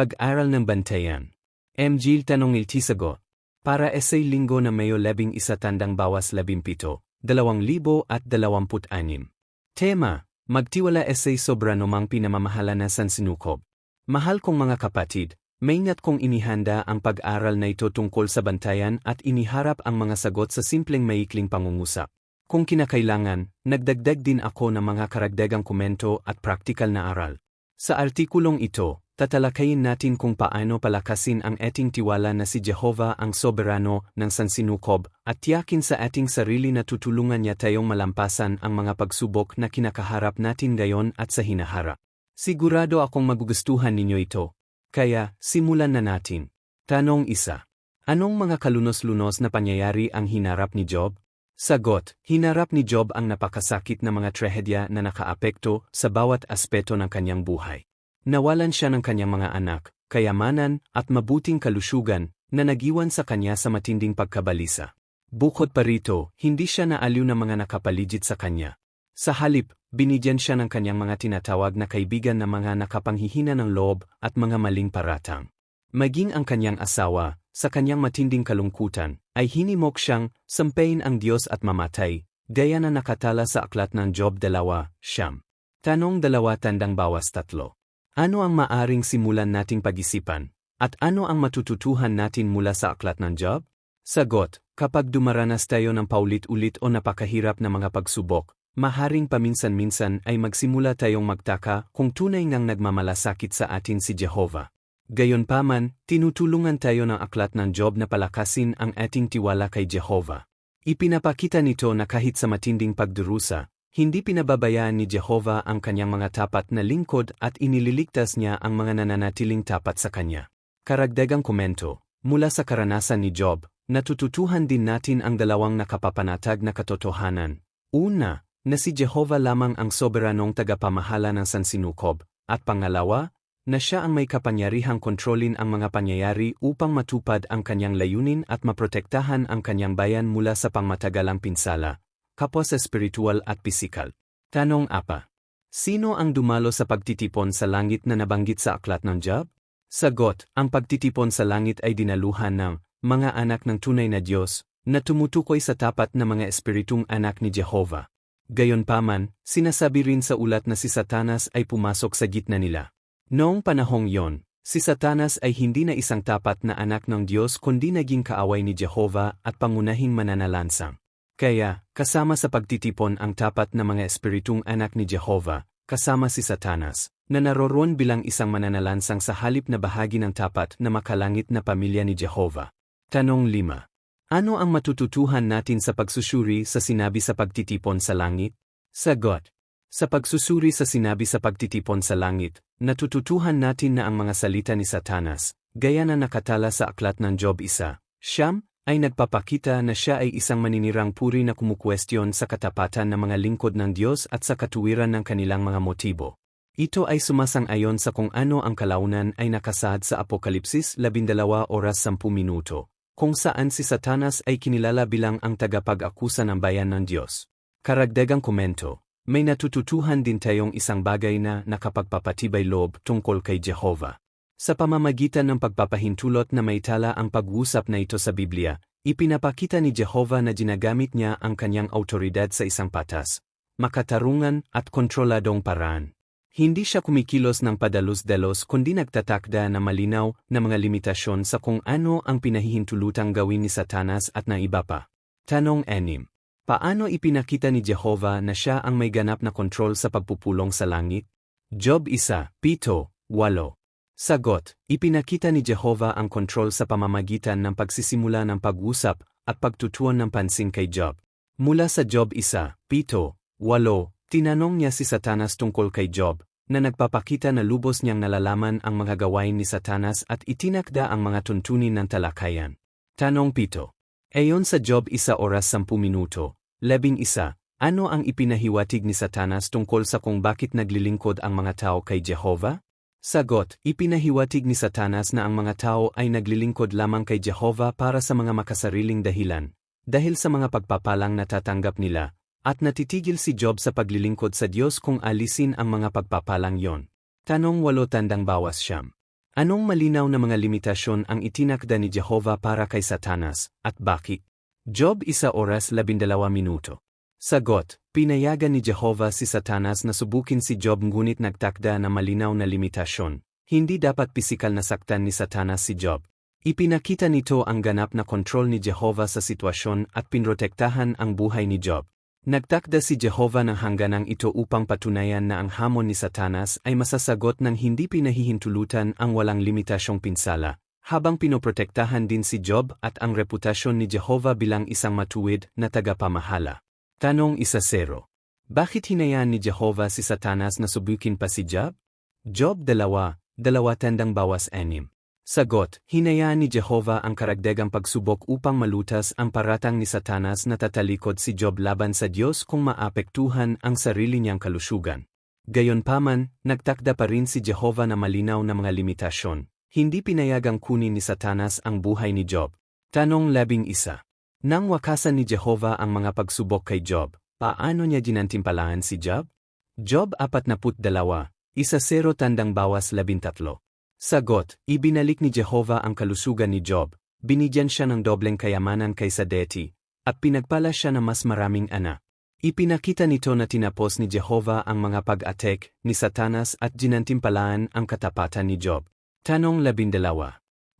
Pag-aral ng bantayan. MG tanong iltisagot. Para essay linggo na Mayo 11 tandang bawas 17, 2026. Tema, magtiwala essay sobra nomang pinamamahala na sansinukob. Mahal kong mga kapatid, maingat kong inihanda ang pag-aral na ito tungkol sa bantayan at iniharap ang mga sagot sa simpleng maikling pangungusap. Kung kinakailangan, nagdagdag din ako ng mga karagdagang komento at praktikal na aral. Sa artikulong ito, tatalakayin natin kung paano palakasin ang ating tiwala na si Jehovah ang soberano ng sansinukob at tiyakin sa ating sarili na tutulungan niya tayong malampasan ang mga pagsubok na kinakaharap natin ngayon at sa hinaharap. Sigurado akong magugustuhan ninyo ito. Kaya, simulan na natin. Tanong 1. Anong mga kalunos-lunos na pangyayari ang hinarap ni Job? Sagot, hinarap ni Job ang napakasakit na mga trahedya na nakaapekto sa bawat aspeto ng kanyang buhay. Nawalan siya ng kanyang mga anak, kayamanan, at mabuting kalusugan na nag-iwan sa kanya sa matinding pagkabalisa. Bukod pa rito, hindi siya naaliw ng mga nakapaligid sa kanya. Sa halip, binigyan siya ng kanyang mga tinatawag na kaibigan na mga nakapanghihina ng loob at mga maling paratang. Maging ang kanyang asawa, sa kanyang matinding kalungkutan, ay hinimok siyang sampayin ang Diyos at mamatay, gaya na nakatala sa aklat ng Job 2:9. Tanong 2 tandang bawas 3. Ano ang maaring simulan nating pag-isipan? At ano ang matututuhan natin mula sa aklat ng Job? Sagot, kapag dumaranas tayo ng paulit-ulit o napakahirap na mga pagsubok, maharing paminsan-minsan ay magsimula tayong magtaka kung tunay ngang nagmamalasakit sa atin si Jehovah. Gayunpaman, tinutulungan tayo ng aklat ng Job na palakasin ang ating tiwala kay Jehovah. Ipinapakita nito na kahit sa matinding pagdurusa, hindi pinababayaan ni Jehovah ang kanyang mga tapat na lingkod at inililigtas niya ang mga nananatiling tapat sa kanya. Karagdagang komento, mula sa karanasan ni Job, natututuhan din natin ang dalawang nakapapanatag na katotohanan. Una, na si Jehovah lamang ang soberanong tagapamahala ng sansinukob, at pangalawa, na siya ang may kapangyarihang kontrolin ang mga pangyayari upang matupad ang kanyang layunin at maprotektahan ang kanyang bayan mula sa pangmatagalang pinsala, kapwa sa spiritual at pisikal. Tanong 4. Sino ang dumalo sa pagtitipon sa langit na nabanggit sa aklat ng Job? Sagot, ang pagtitipon sa langit ay dinaluhan ng mga anak ng tunay na Diyos na tumutukoy sa tapat na mga espiritong anak ni Jehovah. Gayunpaman, sinasabi rin sa ulat na si Satanas ay pumasok sa gitna nila. Noong panahong yon, si Satanas ay hindi na isang tapat na anak ng Diyos kundi naging kaaway ni Jehovah at pangunahing mananalansang. Kaya, kasama sa pagtitipon ang tapat na mga espiritong anak ni Jehovah, kasama si Satanas, na naroroon bilang isang mananalansang sa halip na bahagi ng tapat na makalangit na pamilya ni Jehovah. Tanong 5. Ano ang matututuhan natin sa pagsusuri sa sinabi sa pagtitipon sa langit? Sagot. Sa pagsusuri sa sinabi sa pagtitipon sa langit, natututuhan natin na ang mga salita ni Satanas, gaya na nakatala sa aklat ng Job 1:9, ay nagpapakita na siya ay isang maninirang puri na kumukwestiyon sa katapatan ng mga lingkod ng Diyos at sa katuwiran ng kanilang mga motibo. Ito ay sumasang-ayon sa kung ano ang kalaunan ay nakasaad sa Apokalipsis 12:10, kung saan si Satanas ay kinilala bilang ang tagapag-akusa ng bayan ng Diyos. Karagdagang komento. May natututuhan din tayong isang bagay na nakapagpapatibay loob tungkol kay Jehovah. Sa pamamagitan ng pagpapahintulot na maitala ang pag-uusap na ito sa Biblia, ipinapakita ni Jehovah na ginagamit niya ang kanyang autoridad sa isang patas, makatarungan at kontroladong paraan. Hindi siya kumikilos ng padalos-dalos kundi nagtatakda na malinaw na mga limitasyon sa kung ano ang pinahihintulutang gawin ni Satanas at ng iba pa. Tanong 6. Paano ipinakita ni Jehovah na siya ang may ganap na kontrol sa pagpupulong sa langit? Job 1:7-8. Sagot, ipinakita ni Jehovah ang kontrol sa pamamagitan ng pagsisimula ng pag-usap at pagtutuon ng pansin kay Job. Mula sa Job 1:7-8, tinanong niya si Satanas tungkol kay Job, na nagpapakita na lubos niyang nalalaman ang mga gawain ni Satanas at itinakda ang mga tuntunin ng talakayan. Tanong 7. Ayon sa Job 1:10, 11, ano ang ipinahiwatig ni Satanas tungkol sa kung bakit naglilingkod ang mga tao kay Jehovah? Sagot, ipinahiwatig ni Satanas na ang mga tao ay naglilingkod lamang kay Jehovah para sa mga makasariling dahilan, dahil sa mga pagpapalang natatanggap nila, at natitigil si Job sa paglilingkod sa Diyos kung alisin ang mga pagpapalang yon. Tanong 8 tandang bawas 9. Anong malinaw na mga limitasyon ang itinakda ni Jehovah para kay Satanas, at bakit? Job 1:12. Sagot, pinayagan ni Jehovah si Satanas na subukin si Job ngunit nagtakda na malinaw na limitasyon. Hindi dapat pisikal na saktan ni Satanas si Job. Ipinakita nito ang ganap na kontrol ni Jehovah sa sitwasyon at pinrotektahan ang buhay ni Job. Nagtakda si Jehovah ng hangganang ito upang patunayan na ang hamon ni Satanas ay masasagot ng hindi pinahihintulutan ang walang limitasyong pinsala, habang pinoprotektahan din si Job at ang reputasyon ni Jehovah bilang isang matuwid na tagapamahala. Tanong 1-0. Bakit hinayaan ni Jehovah si Satanas na subukin pa si Job? Job 2:2-6. Sagot, hinayaan ni Jehovah ang karagdagang pagsubok upang malutas ang paratang ni Satanas na tatalikod si Job laban sa Diyos kung maapektuhan ang sarili niyang kalusugan. Gayunpaman, nagtakda pa rin si Jehovah na malinaw na mga limitasyon. Hindi pinayagang kunin ni Satanas ang buhay ni Job. Tanong 11. Nang wakasan ni Jehovah ang mga pagsubok kay Job, paano niya ginantimpalaan si Job? Job 42:1-13. Sagot, ibinalik ni Jehovah ang kalusugan ni Job, binigyan siya ng dobleng kayamanan kaysa dati, at pinagpala siya ng mas maraming anak. Ipinakita nito na tinapos ni Jehovah ang mga pag-atek ni Satanas at ginantimpalaan ang katapatan ni Job. Tanong 12.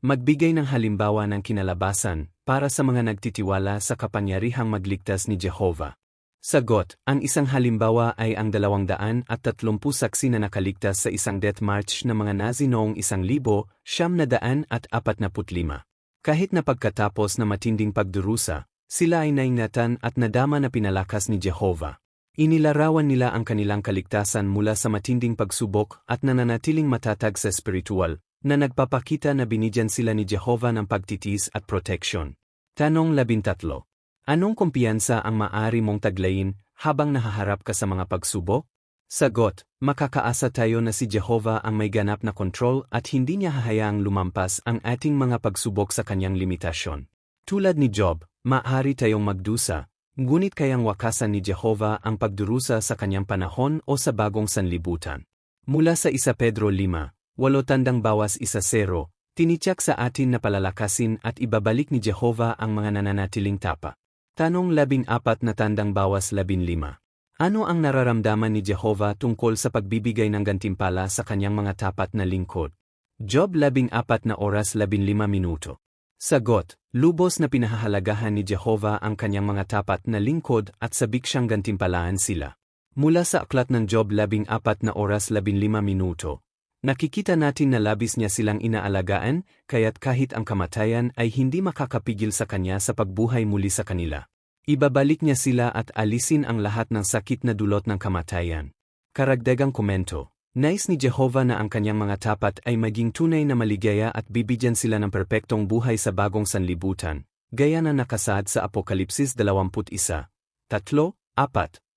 Magbigay ng halimbawa ng kinalabasan para sa mga nagtitiwala sa kapangyarihang magligtas ni Jehovah. Sagot, ang isang halimbawa ay ang 230 saksi na nakaligtas sa isang death march na mga Nazi noong 1945. Kahit na pagkatapos na matinding pagdurusa, sila ay naingatan at nadama na pinalakas ni Jehovah. Inilarawan nila ang kanilang kaligtasan mula sa matinding pagsubok at nananatiling matatag sa spiritual, na nagpapakita na binigyan sila ni Jehovah ng pagtitiis at protection. Tanong 13. Anong kumpiyansa ang maaari mong taglayin habang nahaharap ka sa mga pagsubok? Sagot, makakaasa tayo na si Jehovah ang may ganap na kontrol at hindi niya hahayaang lumampas ang ating mga pagsubok sa kanyang limitasyon. Tulad ni Job, maaari tayong magdusa, ngunit kayang wakasan ni Jehovah ang pagdurusa sa kanyang panahon o sa bagong sanlibutan. Mula sa 1 Pedro 5:8-1-0, tinityak sa atin na palalakasin at ibabalik ni Jehovah ang mga nananatiling tapa. Tanong 14:15. Ano ang nararamdaman ni Jehovah tungkol sa pagbibigay ng gantimpala sa kanyang mga tapat na lingkod? Job 14:15. Sagot, lubos na pinahahalagahan ni Jehovah ang kanyang mga tapat na lingkod at sabik siyang gantimpalaan sila. Mula sa aklat ng Job 14:15, nakikita natin na labis niya silang inaalagaan, kaya't kahit ang kamatayan ay hindi makakapigil sa kanya sa pagbuhay muli sa kanila. Ibabalik niya sila at alisin ang lahat ng sakit na dulot ng kamatayan. Karagdagang komento, nais ni Jehovah na ang kanyang mga tapat ay maging tunay na maligaya at bibigyan sila ng perpektong buhay sa bagong sanlibutan, gaya na nakasaad sa Apokalipsis 21:3-4.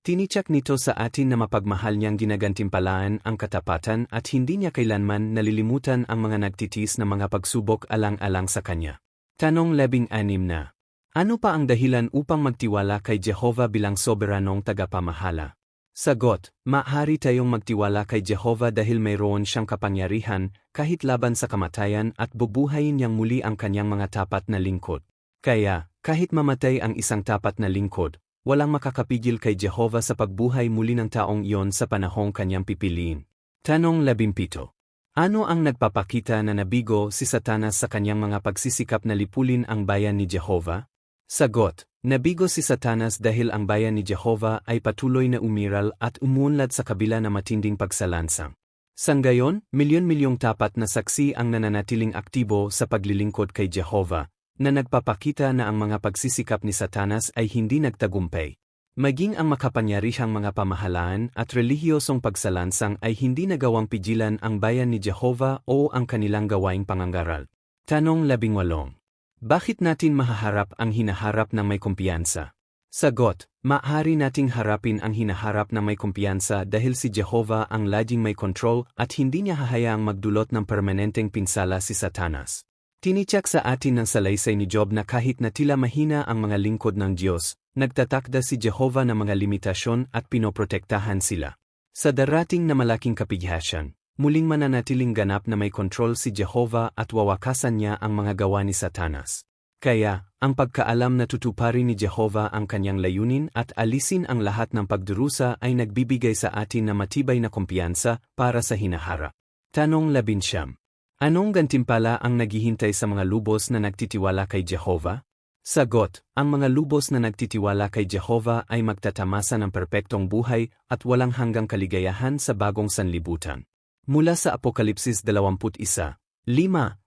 Tinityak nito sa atin na mapagmahal niyang ginagantimpalaan ang katapatan at hindi niya kailanman nalilimutan ang mga nagtitiis na mga pagsubok alang-alang sa kanya. Tanong 16. Ano pa ang dahilan upang magtiwala kay Jehovah bilang soberanong tagapamahala? Sagot, maaari tayong magtiwala kay Jehovah dahil mayroon siyang kapangyarihan kahit laban sa kamatayan at bubuhayin niyang muli ang kanyang mga tapat na lingkod. Kaya, kahit mamatay ang isang tapat na lingkod, walang makakapigil kay Jehovah sa pagbuhay muli ng taong iyon sa panahong kanyang pipiliin. Tanong 17. Ano ang nagpapakita na nabigo si Satanas sa kanyang mga pagsisikap na lipulin ang bayan ni Jehovah? Sagot, nabigo si Satanas dahil ang bayan ni Jehovah ay patuloy na umiral at umunlad sa kabila na matinding pagsalansang. Sanggayon, milyon-milyong tapat na saksi ang nananatiling aktibo sa paglilingkod kay Jehovah, na nagpapakita na ang mga pagsisikap ni Satanas ay hindi nagtagumpay. Maging ang makapangyarihang mga pamahalaan at relihiyosong pagsalansang ay hindi nagawang pigilan ang bayan ni Jehovah o ang kanilang gawaing pangangaral. Tanong 18. Bakit natin mahaharap ang hinaharap ng may kumpiyansa? Sagot, maaari nating harapin ang hinaharap na may kumpiyansa dahil si Jehovah ang laging may control at hindi niya hahayaang magdulot ng permanenteng pinsala si Satanas. Tinityak sa atin ng salaysay ni Job na kahit na tila mahina ang mga lingkod ng Diyos, nagtatakda si Jehovah ng mga limitasyon at pinoprotektahan sila. Sa darating na malaking kapighatian, muling mananatiling ganap na may kontrol si Jehovah at wawakasan niya ang mga gawa ni Satanas. Kaya, ang pagkaalam na tutuparin ni Jehovah ang kanyang layunin at alisin ang lahat ng pagdurusa ay nagbibigay sa atin na matibay na kumpiyansa para sa hinaharap. Tanong 19. Anong gantimpala ang naghihintay sa mga lubos na nagtitiwala kay Jehovah? Sagot, ang mga lubos na nagtitiwala kay Jehovah ay magtatamasa ng perpektong buhay at walang hanggang kaligayahan sa bagong sanlibutan. Mula sa Apokalipsis 21:5,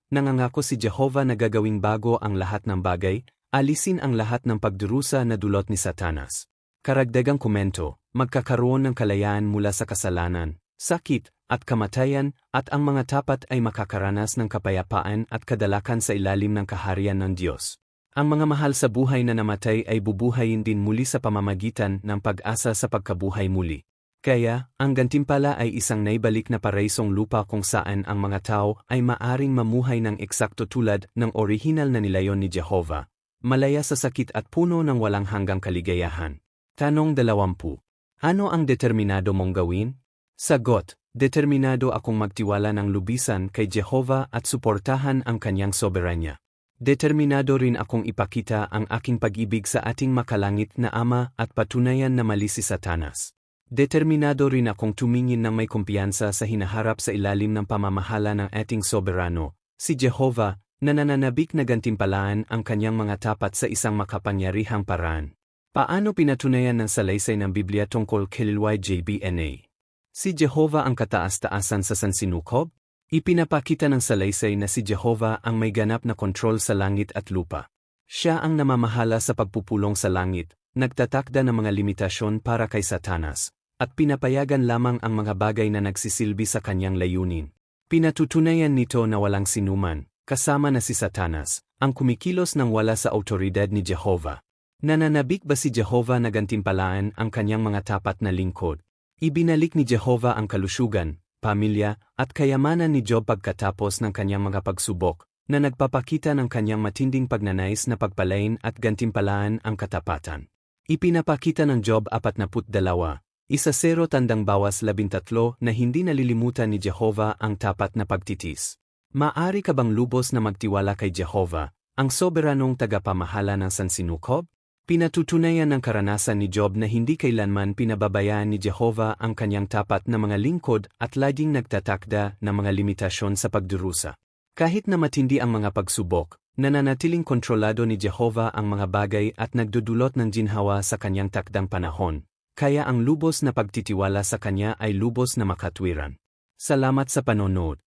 nangangako si Jehovah na gagawing bago ang lahat ng bagay, alisin ang lahat ng pagdurusa na dulot ni Satanas. Karagdagang komento, magkakaroon ng kalayaan mula sa kasalanan, sakit, at kamatayan, at ang mga tapat ay makakaranas ng kapayapaan at kadalakan sa ilalim ng kaharian ng Diyos. Ang mga mahal sa buhay na namatay ay bubuhayin din muli sa pamamagitan ng pag-asa sa pagkabuhay muli. Kaya, ang gantimpala ay isang naibalik na paraisong lupa kung saan ang mga tao ay maaring mamuhay ng eksakto tulad ng orihinal na nilayon ni Jehovah, malaya sa sakit at puno ng walang hanggang kaligayahan. Tanong 20. Ano ang determinado mong gawin? Sagot, determinado akong magtiwala ng lubisan kay Jehovah at suportahan ang kanyang soberanya. Determinado rin akong ipakita ang aking pag-ibig sa ating makalangit na Ama at patunayan na mali si Satanas. Determinado rin akong tumingin ng may kumpiyansa sa hinaharap sa ilalim ng pamamahala ng ating soberano, si Jehovah, na nananabik na gantimpalaan ang kanyang mga tapat sa isang makapangyarihang paraan. Paano pinatunayan ng salaysay ng Biblia tungkol kay JBNA? Si Jehovah ang kataas-taasan sa sansinukob? Ipinapakita ng salaysay na si Jehovah ang may ganap na kontrol sa langit at lupa. Siya ang namamahala sa pagpupulong sa langit, nagtatakda ng mga limitasyon para kay Satanas, at pinapayagan lamang ang mga bagay na nagsisilbi sa kanyang layunin. Pinatutunayan nito na walang sinuman, kasama na si Satanas, ang kumikilos ng wala sa autoridad ni Jehovah. Nananabik ba si Jehovah na gantimpalaan ang kanyang mga tapat na lingkod? Ibinalik ni Jehovah ang kalusugan, pamilya, at kayamanan ni Job pagkatapos ng kanyang mga pagsubok, na nagpapakita ng kanyang matinding pagnanais na pagpalain at gantimpalaan ang katapatan. Ipinapakita ng Job 42, 1:13 na hindi nalilimutan ni Jehovah ang tapat na pagtitis. Maari ka bang lubos na magtiwala kay Jehovah, ang soberanong tagapamahala ng sansinukob? Pinatutunayan ng karanasan ni Job na hindi kailanman pinababayaan ni Jehovah ang kanyang tapat na mga lingkod at laging nagtatakda ng mga limitasyon sa pagdurusa. Kahit na matindi ang mga pagsubok, nananatiling kontrolado ni Jehovah ang mga bagay at nagdudulot ng ginhawa sa kanyang takdang panahon, kaya ang lubos na pagtitiwala sa kanya ay lubos na makatwiran. Salamat sa panonood.